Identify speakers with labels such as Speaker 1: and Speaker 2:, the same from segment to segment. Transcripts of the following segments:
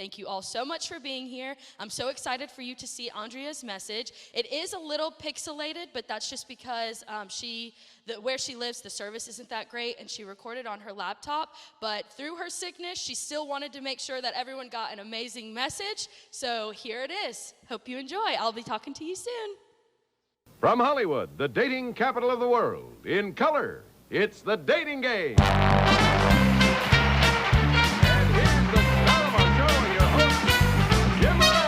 Speaker 1: Thank you all so much for being here. I'm so excited for you to see Andrea's message. It is a little pixelated, but that's just because where she lives, the service isn't that great, and she recorded on her laptop. But through her sickness, she still wanted to make sure that everyone got an amazing message. So here it is. Hope you enjoy. I'll be talking to you soon.
Speaker 2: From Hollywood, the dating capital of the world, in color, it's The Dating Game. And here's the star of our show, your host, Jim Moran.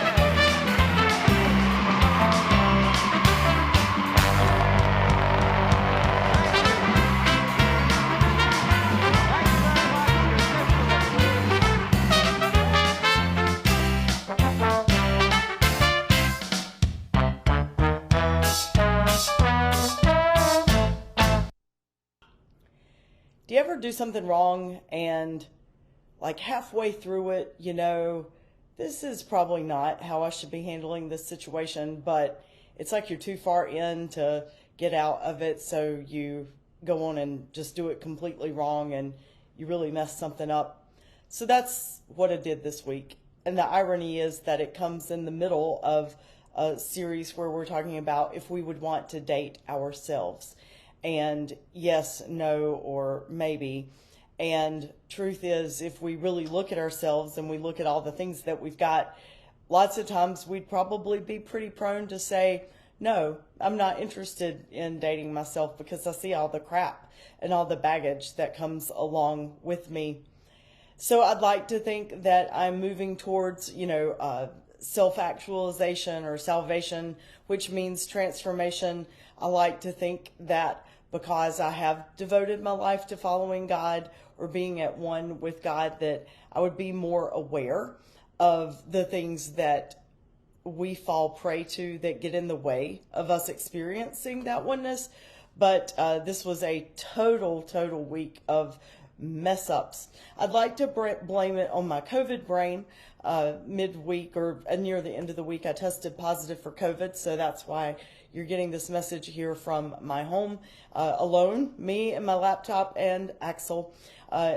Speaker 3: Do you ever do something wrong and like halfway through it, you know, this is probably not how I should be handling this situation, but it's like you're too far in to get out of it, so you go on and just do it completely wrong and you really mess something up. So that's what I did this week. And the irony is that it comes in the middle of a series where we're talking about if we would want to date ourselves. And yes, no, or maybe. And truth is, if we really look at ourselves and we look at all the things that we've got, lots of times we'd probably be pretty prone to say, no, I'm not interested in dating myself because I see all the crap and all the baggage that comes along with me. So I'd like to think that I'm moving towards, self-actualization or salvation, which means transformation. I like to think that because I have devoted my life to following God or being at one with God, that I would be more aware of the things that we fall prey to that get in the way of us experiencing that oneness. But this was a total week of mess ups. I'd like to blame it on my COVID brain. Midweek or near the end of the week, I tested positive for COVID, so that's why you're getting this message here from my home, alone, me and my laptop and Axel,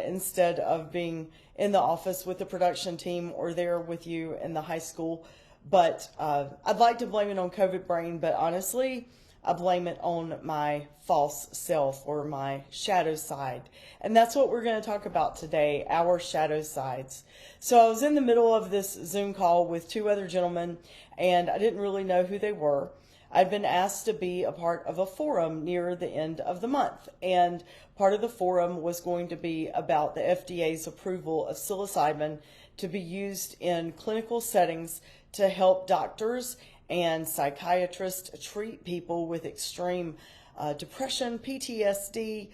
Speaker 3: instead of being in the office with the production team or there with you in the high school. But I'd like to blame it on COVID brain, but honestly, I blame it on my false self or my shadow side. And that's what we're going to talk about today, our shadow sides. So I was in the middle of this Zoom call with two other gentlemen, and I didn't really know who they were. I'd been asked to be a part of a forum near the end of the month, and part of the forum was going to be about the FDA's approval of psilocybin to be used in clinical settings to help doctors and psychiatrists treat people with extreme depression, PTSD,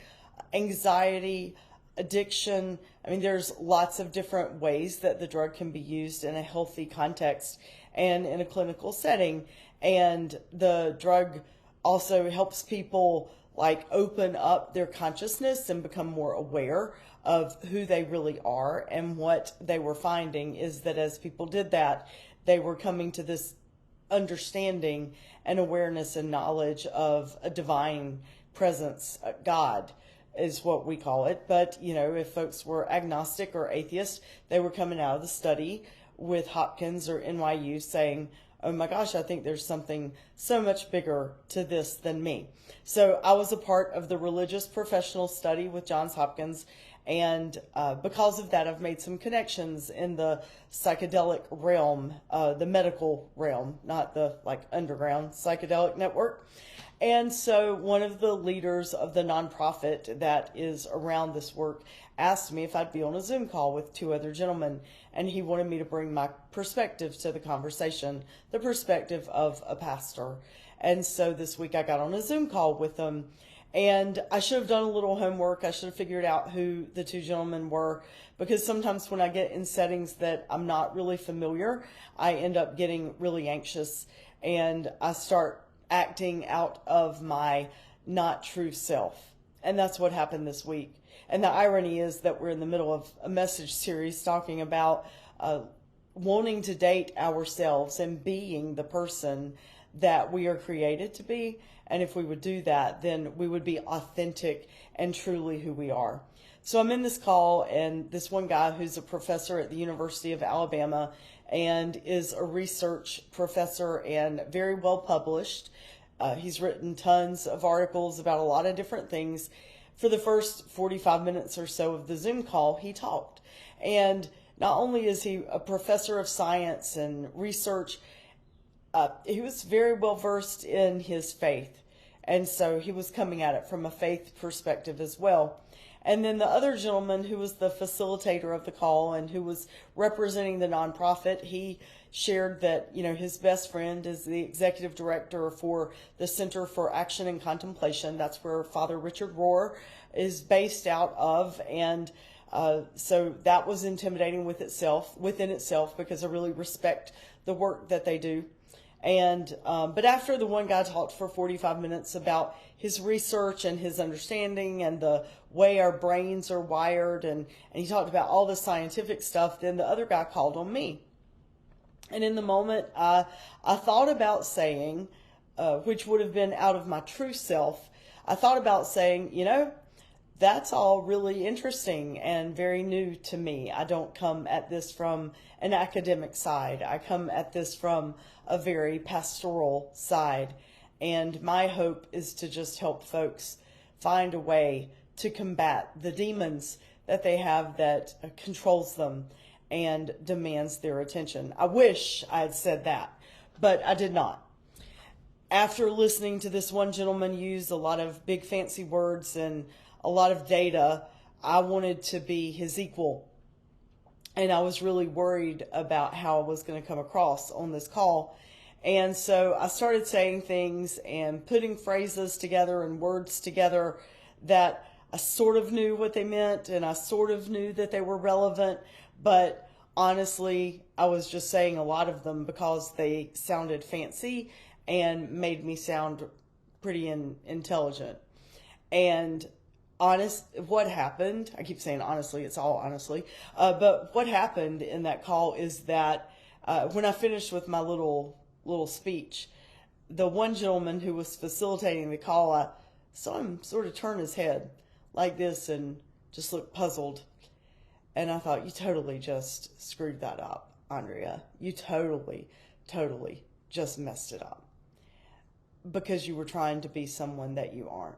Speaker 3: anxiety, addiction. I mean, there's lots of different ways that the drug can be used in a healthy context and in a clinical setting. And the drug also helps people like open up their consciousness and become more aware of who they really are. And what they were finding is that as people did that, they were coming to this understanding and awareness and knowledge of a divine presence. God is what we call it. But, if folks were agnostic or atheist, they were coming out of the study with Hopkins or NYU saying, oh my gosh, I think there's something so much bigger to this than me. So I was a part of the religious professional study with Johns Hopkins. And because of that, I've made some connections in the psychedelic realm, the medical realm, not the underground psychedelic network. And so one of the leaders of the nonprofit that is around this work asked me if I'd be on a Zoom call with two other gentlemen. And he wanted me to bring my perspective to the conversation, the perspective of a pastor. And so this week I got on a Zoom call with them. And I should have done a little homework. I should have figured out who the two gentlemen were, because sometimes when I get in settings that I'm not really familiar, I end up getting really anxious and I start acting out of my not true self. And that's what happened this week. And the irony is that we're in the middle of a message series talking about wanting to date ourselves and being the person that we are created to be. And if we would do that, then we would be authentic and truly who we are. So I'm in this call, and this one guy who's a professor at the University of Alabama and is a research professor and very well published. He's written tons of articles about a lot of different things. For the first 45 minutes or so of the Zoom call, he talked. And not only is he a professor of science and research, he was very well versed in his faith. And so he was coming at it from a faith perspective as well. And then the other gentleman who was the facilitator of the call and who was representing the nonprofit, he shared that, his best friend is the executive director for the Center for Action and Contemplation. That's where Father Richard Rohr is based out of. And so that was intimidating within itself, because I really respect the work that they do. And but after the one guy talked for 45 minutes about his research and his understanding and the way our brains are wired, and he talked about all the scientific stuff, then the other guy called on me. And in the moment, I thought about saying, which would have been out of my true self, I thought about saying, that's all really interesting and very new to me. I don't come at this from an academic side. I come at this from a very pastoral side. And my hope is to just help folks find a way to combat the demons that they have that controls them and demands their attention. I wish I had said that, but I did not. After listening to this one gentleman use a lot of big fancy words and a lot of data, I wanted to be his equal. And I was really worried about how I was going to come across on this call. And so I started saying things and putting phrases together and words together that I sort of knew what they meant, and I sort of knew that they were relevant. But honestly, I was just saying a lot of them because they sounded fancy and made me sound pretty intelligent. And what happened, I keep saying honestly, it's all honestly, but what happened in that call is that when I finished with my little speech, the one gentleman who was facilitating the call, I saw him sort of turn his head like this and just look puzzled. And I thought, you totally just screwed that up, Andrea. You totally just messed it up because you were trying to be someone that you aren't.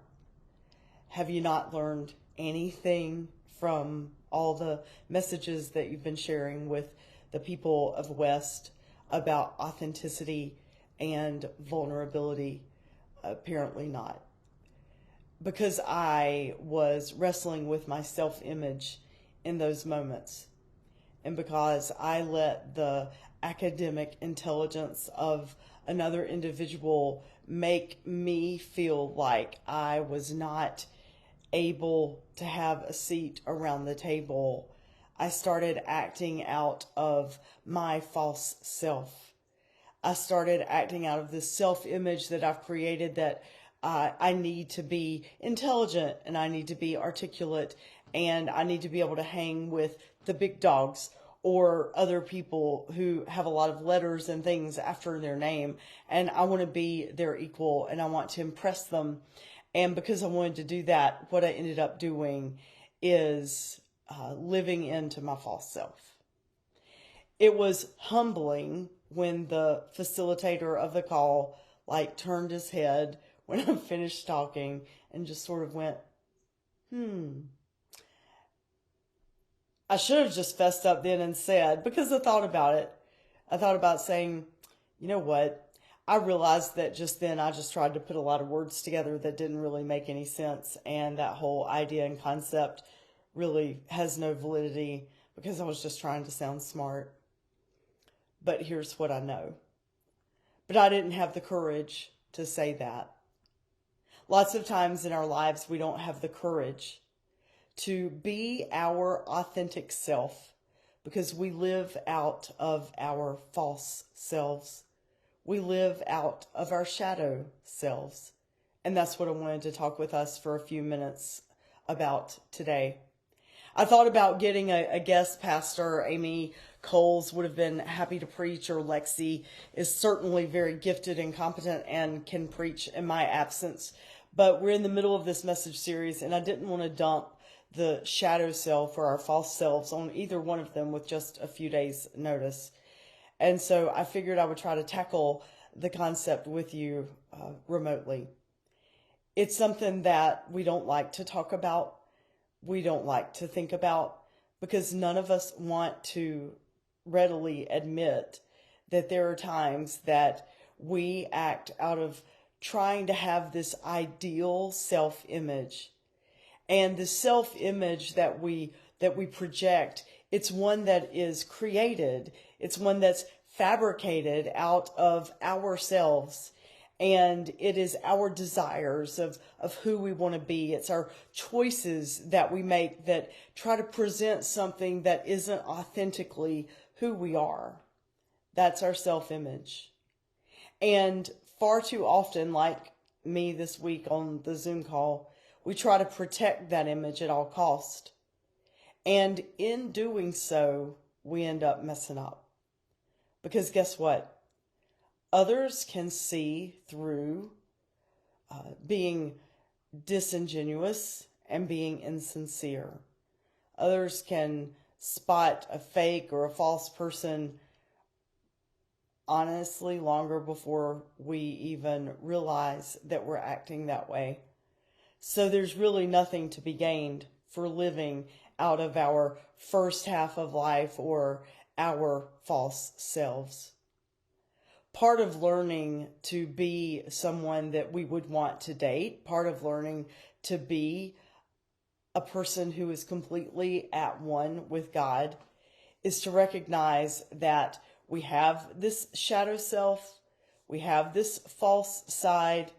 Speaker 3: Have you not learned anything from all the messages that you've been sharing with the people of West about authenticity and vulnerability? Apparently not. Because I was wrestling with my self-image in those moments, and because I let the academic intelligence of another individual make me feel like I was not able to have a seat around the table, I started acting out of my false self. I started acting out of this self-image that I've created, that I need to be intelligent and I need to be articulate and I need to be able to hang with the big dogs or other people who have a lot of letters and things after their name. And I want to be their equal and I want to impress them. And because I wanted to do that, what I ended up doing is living into my false self. It was humbling when the facilitator of the call turned his head when I finished talking and just sort of went, I should have just fessed up then and said, because I thought about it. I thought about saying, you know what? I realized that just then I just tried to put a lot of words together that didn't really make any sense. And that whole idea and concept really has no validity because I was just trying to sound smart. But here's what I know. But I didn't have the courage to say that. Lots of times in our lives, we don't have the courage to be our authentic self because we live out of our false selves. We live out of our shadow selves. And that's what I wanted to talk with us for a few minutes about today. I thought about getting a guest pastor. Amy Coles would have been happy to preach, or Lexi is certainly very gifted and competent and can preach in my absence. But we're in the middle of this message series, and I didn't want to dump the shadow self or our false selves on either one of them with just a few days' notice. And so I figured I would try to tackle the concept with you remotely. It's something that we don't like to talk about. We don't like to think about because none of us want to readily admit that there are times that we act out of trying to have this ideal self-image. And the self-image that we project, it's one that is created. It's one that's fabricated out of ourselves. And it is our desires of who we want to be. It's our choices that we make that try to present something that isn't authentically who we are. That's our self-image. And far too often, like me this week on the Zoom call, we try to protect that image at all cost. And in doing so, we end up messing up. Because guess what? Others can see through being disingenuous and being insincere. Others can spot a fake or a false person honestly longer before we even realize that we're acting that way. So there's really nothing to be gained for living out of our first half of life or our false selves. Part of learning to be someone that we would want to date, part of learning to be a person who is completely at one with God, is to recognize that we have this shadow self, we have this false side,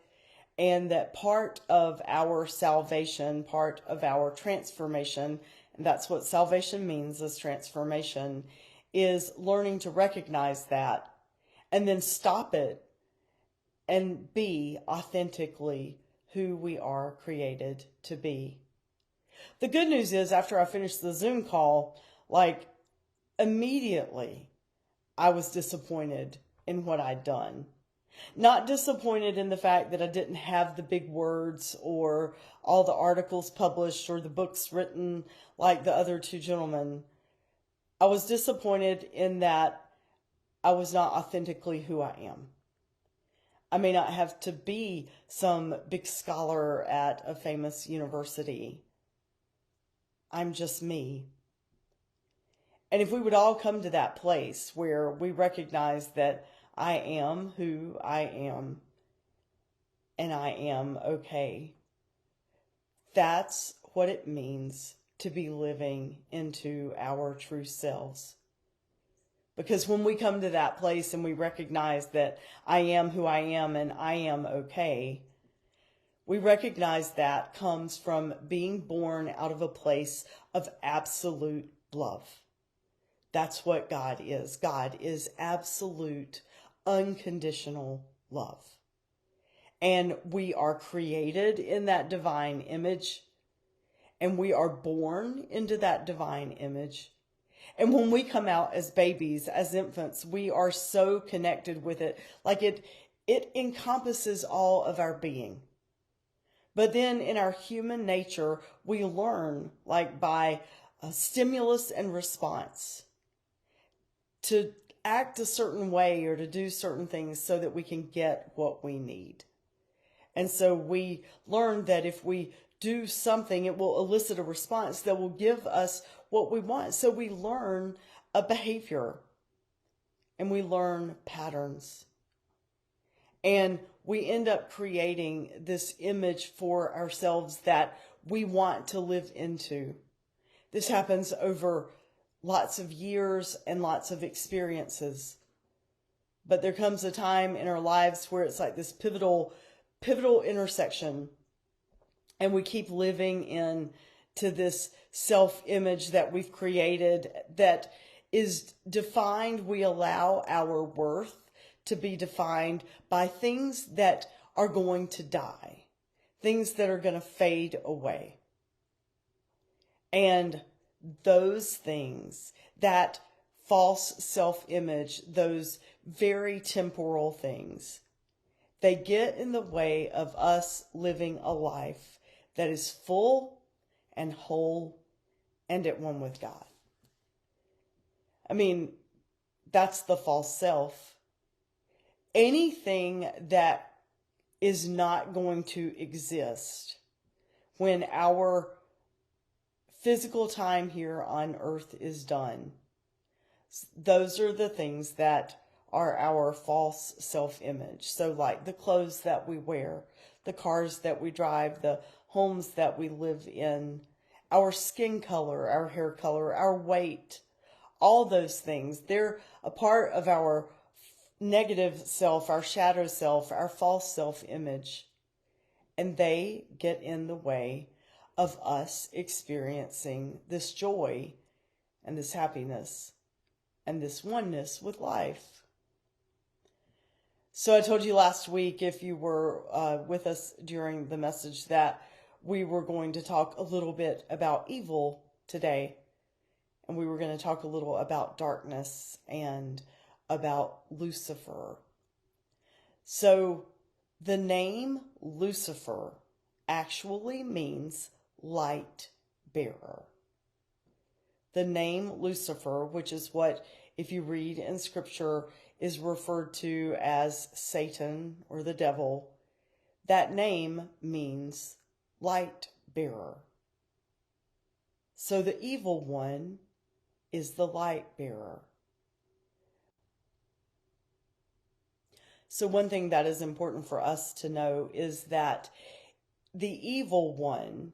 Speaker 3: and that part of our salvation, part of our transformation, and that's what salvation means, is transformation, is learning to recognize that and then stop it and be authentically who we are created to be. The good news is, after I finished the Zoom call, like immediately I was disappointed in what I'd done. Not disappointed in the fact that I didn't have the big words or all the articles published or the books written like the other two gentlemen. I was disappointed in that I was not authentically who I am. I may not have to be some big scholar at a famous university. I'm just me. And if we would all come to that place where we recognize that I am who I am and I am okay, that's what it means to be living into our true selves. Because when we come to that place and we recognize that I am who I am and I am okay, we recognize that comes from being born out of a place of absolute love. That's what God is. God is absolute, unconditional love. And we are created in that divine image, and we are born into that divine image. And when we come out as babies, as infants, we are so connected with it. Like it encompasses all of our being. But then in our human nature, we learn, like by a stimulus and response, to act a certain way or to do certain things so that we can get what we need. And so we learn that if we do something, it will elicit a response that will give us what we want. So we learn a behavior and we learn patterns. And we end up creating this image for ourselves that we want to live into. This happens over lots of years and lots of experiences. But there comes a time in our lives where it's like this pivotal intersection. And we keep living in to this self-image that we've created that is defined. We allow our worth to be defined by things that are going to die, things that are going to fade away. And those things, that false self-image, those very temporal things, they get in the way of us living a life that is full and whole and at one with God. I mean, that's the false self. Anything that is not going to exist when our physical time here on earth is done, those are the things that are our false self-image. So like the clothes that we wear, the cars that we drive, the homes that we live in, our skin color, our hair color, our weight, all those things, they're a part of our negative self, our shadow self, our false self-image. And they get in the way of us experiencing this joy and this happiness and this oneness with life. So I told you last week, if you were with us during the message, that we were going to talk a little bit about evil today. And we were going to talk a little about darkness and about Lucifer. So the name Lucifer actually means light bearer. The name Lucifer, which is what, if you read in Scripture, is referred to as Satan or the devil, that name means light bearer. So the evil one is the light bearer. So one thing that is important for us to know is that the evil one,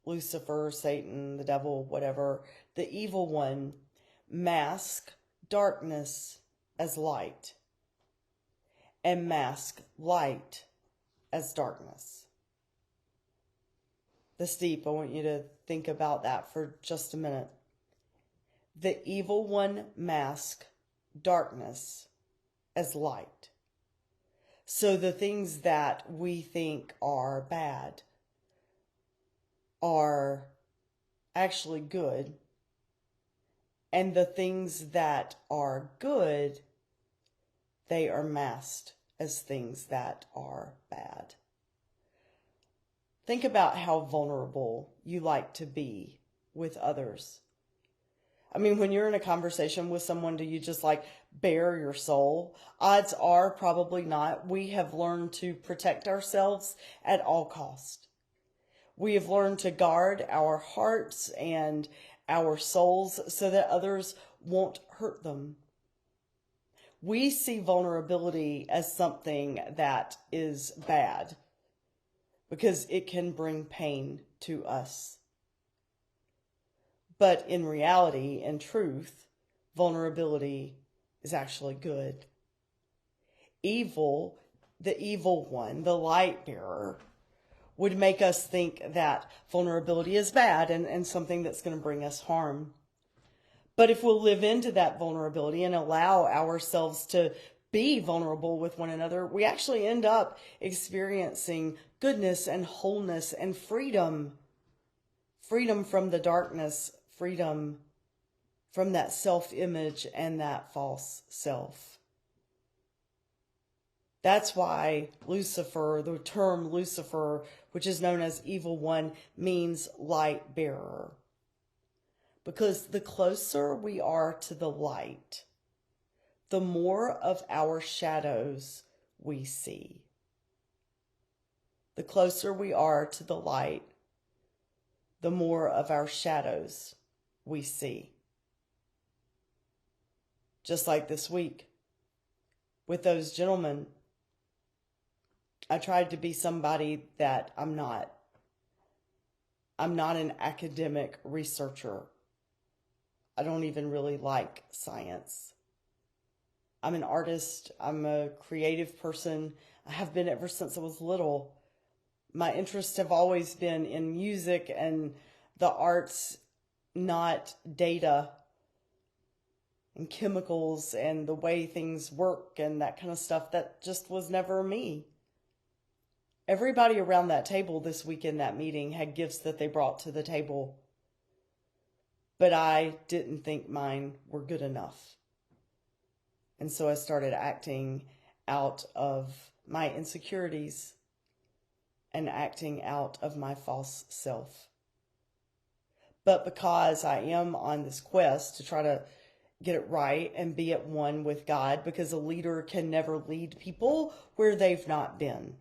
Speaker 3: Lucifer, Satan, the devil, whatever, the evil one masks darkness as light and mask light as darkness. That's deep. I want you to think about that for just a minute. The evil one masks darkness as light. So the things that we think are bad are actually good. And the things that are good, they are masked as things that are bad. Think about how vulnerable you like to be with others. I mean, when you're in a conversation with someone, do you just like bare your soul? Odds are probably not. We have learned to protect ourselves at all cost. We have learned to guard our hearts and our souls so that others won't hurt them. We see vulnerability as something that is bad because it can bring pain to us. But in reality, in truth, vulnerability is actually good. Evil, the evil one, the light bearer, would make us think that vulnerability is bad and something that's going to bring us harm. But if we'll live into that vulnerability and allow ourselves to be vulnerable with one another, we actually end up experiencing goodness and wholeness and freedom. Freedom from the darkness, freedom from that self-image and that false self. That's why Lucifer, the term Lucifer, which is known as evil one, means light bearer. Because the closer we are to the light, the more of our shadows we see. The closer we are to the light, the more of our shadows we see. Just like this week with those gentlemen, I tried to be somebody that I'm not. I'm not an academic researcher. I don't even really like science. I'm an artist. I'm a creative person. I have been ever since I was little. My interests have always been in music and the arts, not data and chemicals and the way things work and that kind of stuff. That just was never me. Everybody around that table this week in that meeting had gifts that they brought to the table. But I didn't think mine were good enough. And so I started acting out of my insecurities and acting out of my false self. but because I am on this quest to try to get it right and be at one with God, because a leader can never lead people where they've not been.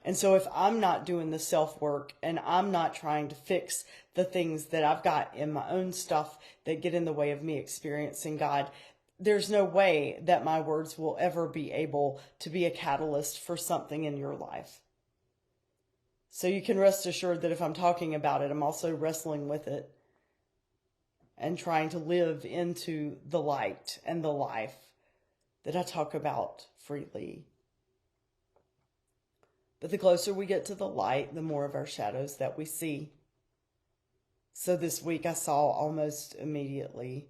Speaker 3: And so if I'm not doing the self-work and I'm not trying to fix the things that I've got in my own stuff that get in the way of me experiencing God, there's no way that my words will ever be able to be a catalyst for something in your life. So you can rest assured that if I'm talking about it, I'm also wrestling with it and trying to live into the light and the life that I talk about freely. But the closer we get to the light, the more of our shadows that we see. So this week I saw almost immediately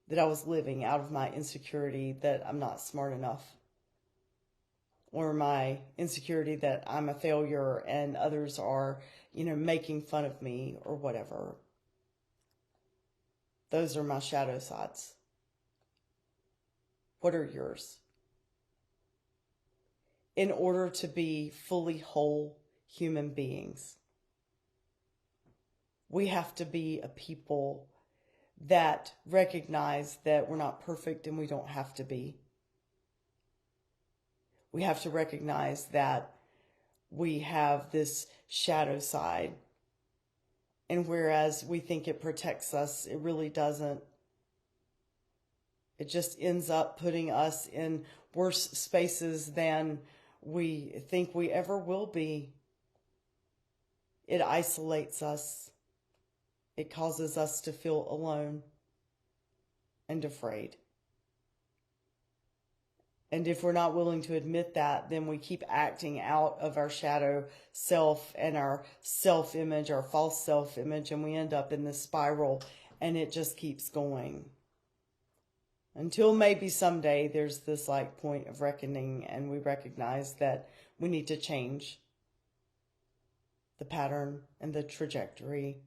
Speaker 3: that I was living out of my insecurity that I'm not smart enough, or my insecurity that I'm a failure and others are, making fun of me or whatever. Those are my shadow sides. What are yours? In order to be fully whole human beings, we have to be a people that recognize that we're not perfect and we don't have to be. We have to recognize that we have this shadow side, and whereas we think it protects us, it really doesn't. It just ends up putting us in worse spaces than we think we ever will be. It isolates us. It causes us to feel alone and afraid. And if we're not willing to admit that, then we keep acting out of our shadow self and our self-image, our false self-image, and we end up in this spiral, and it just keeps going. Until maybe someday there's this point of reckoning, and we recognize that we need to change the pattern and the trajectory.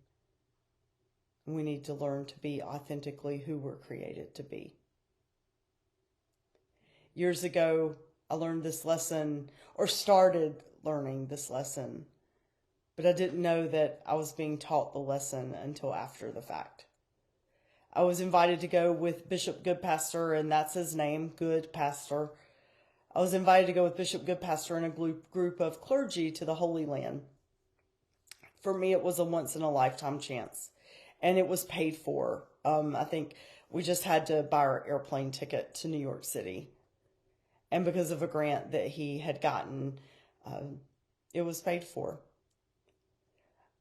Speaker 3: We need to learn to be authentically who we're created to be. Years ago, I learned this lesson, or started learning this lesson, but I didn't know that I was being taught the lesson until after the fact. I was invited to go with Bishop Goodpastor, and that's his name, Goodpastor. I was invited to go with Bishop Goodpastor and a group of clergy to the Holy Land. For me, it was a once-in-a-lifetime chance, and it was paid for. I think we just had to buy our airplane ticket to New York City. And because of a grant that he had gotten, it was paid for.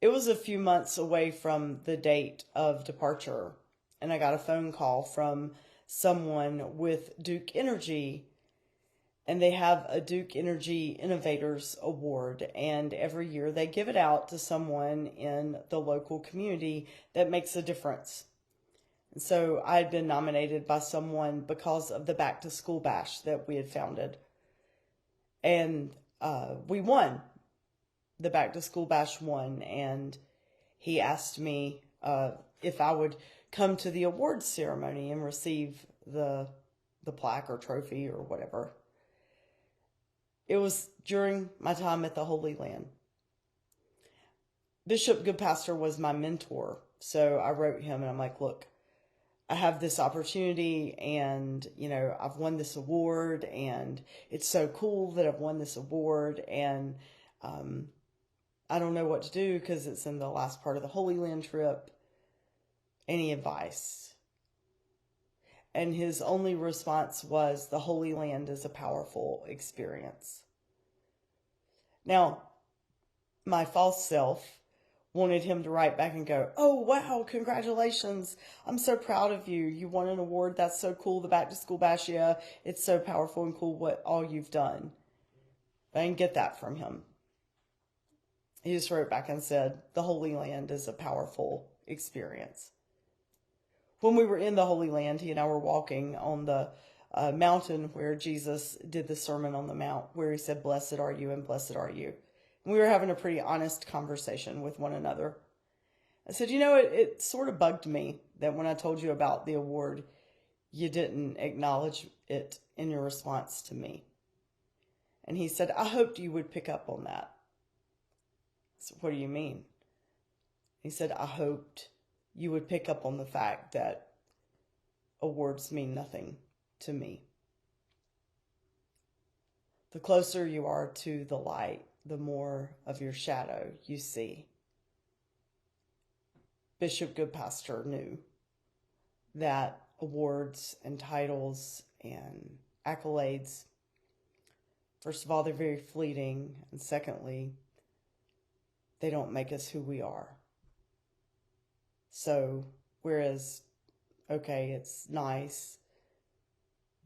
Speaker 3: It was a few months away from the date of departure, and I got a phone call from someone with Duke Energy, and they have a Duke Energy Innovators Award, and every year they give it out to someone in the local community that makes a difference. And so I had been nominated by someone because of the Back to School Bash that we had founded. And we won. The Back to School Bash won. And he asked me if I would come to the awards ceremony and receive the plaque or trophy or whatever. It was during my time at the Holy Land. Bishop Goodpastor was my mentor. So I wrote him and I'm like, look, I have this opportunity and, I've won this award and it's so cool that I've won this award and I don't know what to do because it's in the last part of the Holy Land trip. Any advice? And his only response was, the Holy Land is a powerful experience. Now, my false self wanted him to write back and go, oh, wow, congratulations. I'm so proud of you. You won an award. That's so cool. The Back to School Bash, yeah, it's so powerful and cool what all you've done. But I didn't get that from him. He just wrote back and said, the Holy Land is a powerful experience. When we were in the Holy Land, he and I were walking on the mountain where Jesus did the Sermon on the Mount, where he said, blessed are you and blessed are you. And we were having a pretty honest conversation with one another. I said, it sort of bugged me that when I told you about the award, you didn't acknowledge it in your response to me. And he said, I hoped you would pick up on that. So what do you mean? He said, I hoped you would pick up on the fact that awards mean nothing to me. The closer you are to the light, the more of your shadow you see. Bishop Goodpastor knew that awards and titles and accolades, first of all, they're very fleeting, and secondly, they don't make us who we are. So, whereas, okay, it's nice,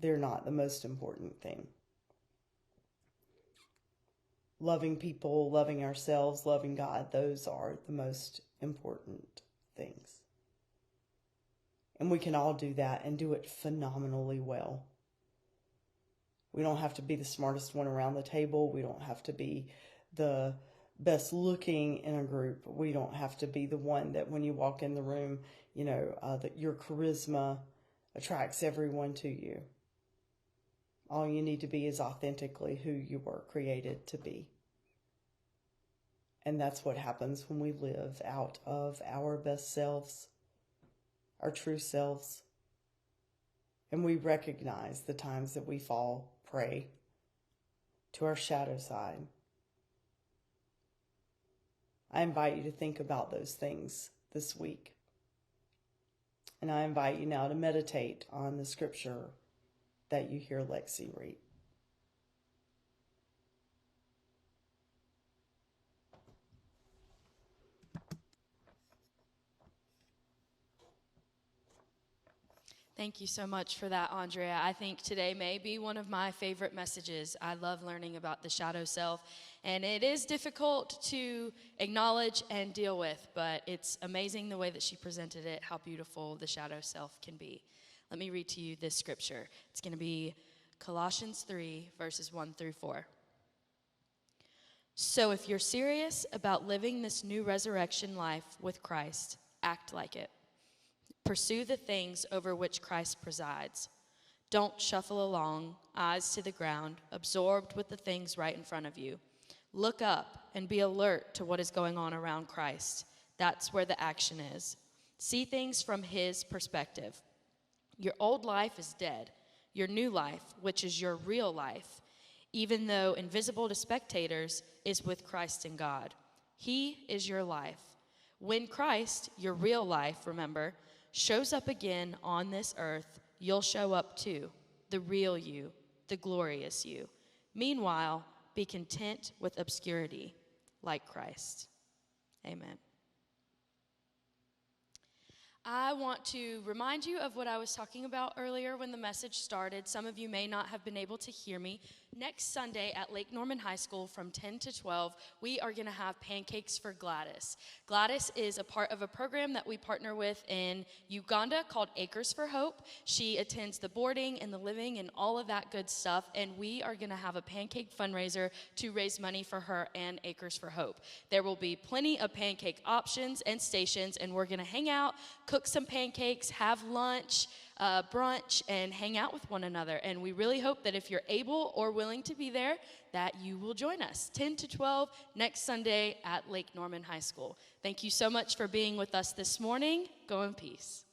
Speaker 3: they're not the most important thing. Loving people, loving ourselves, loving God, those are the most important things. And we can all do that and do it phenomenally well. We don't have to be the smartest one around the table. We don't have to be the best looking in a group. We don't have to be the one that when you walk in the room, that your charisma attracts everyone to you. All you need to be is authentically who you were created to be. And that's what happens when we live out of our best selves, our true selves. And we recognize the times that we fall prey to our shadow side. I invite you to think about those things this week. And I invite you now to meditate on the scripture that you hear Lexi read.
Speaker 1: Thank you so much for that, Andrea. I think today may be one of my favorite messages. I love learning about the shadow self, and it is difficult to acknowledge and deal with, but it's amazing the way that she presented it, how beautiful the shadow self can be. Let me read to you this scripture. It's going to be Colossians 3, verses 1 through 4. So if you're serious about living this new resurrection life with Christ, act like it. Pursue the things over which Christ presides. Don't shuffle along, eyes to the ground, absorbed with the things right in front of you. Look up and be alert to what is going on around Christ. That's where the action is. See things from his perspective. Your old life is dead. Your new life, which is your real life, even though invisible to spectators, is with Christ in God. He is your life. When Christ, your real life, remember, shows up again on this earth, you'll show up too, the real you, the glorious you. Meanwhile, be content with obscurity, like Christ. Amen. I want to remind you of what I was talking about earlier when the message started. Some of you may not have been able to hear me. Next Sunday at Lake Norman High School from 10 to 12, we are going to have pancakes for Gladys. Gladys is a part of a program that we partner with in Uganda called Acres for Hope. She attends the boarding and the living and all of that good stuff, and we are going to have a pancake fundraiser to raise money for her and Acres for Hope. There will be plenty of pancake options and stations, and we're going to hang out, cook some pancakes, have lunch, brunch, and hang out with one another. And we really hope that if you're able or willing to be there, that you will join us 10 to 12 next Sunday at Lake Norman High School. Thank you so much for being with us this morning. Go in peace.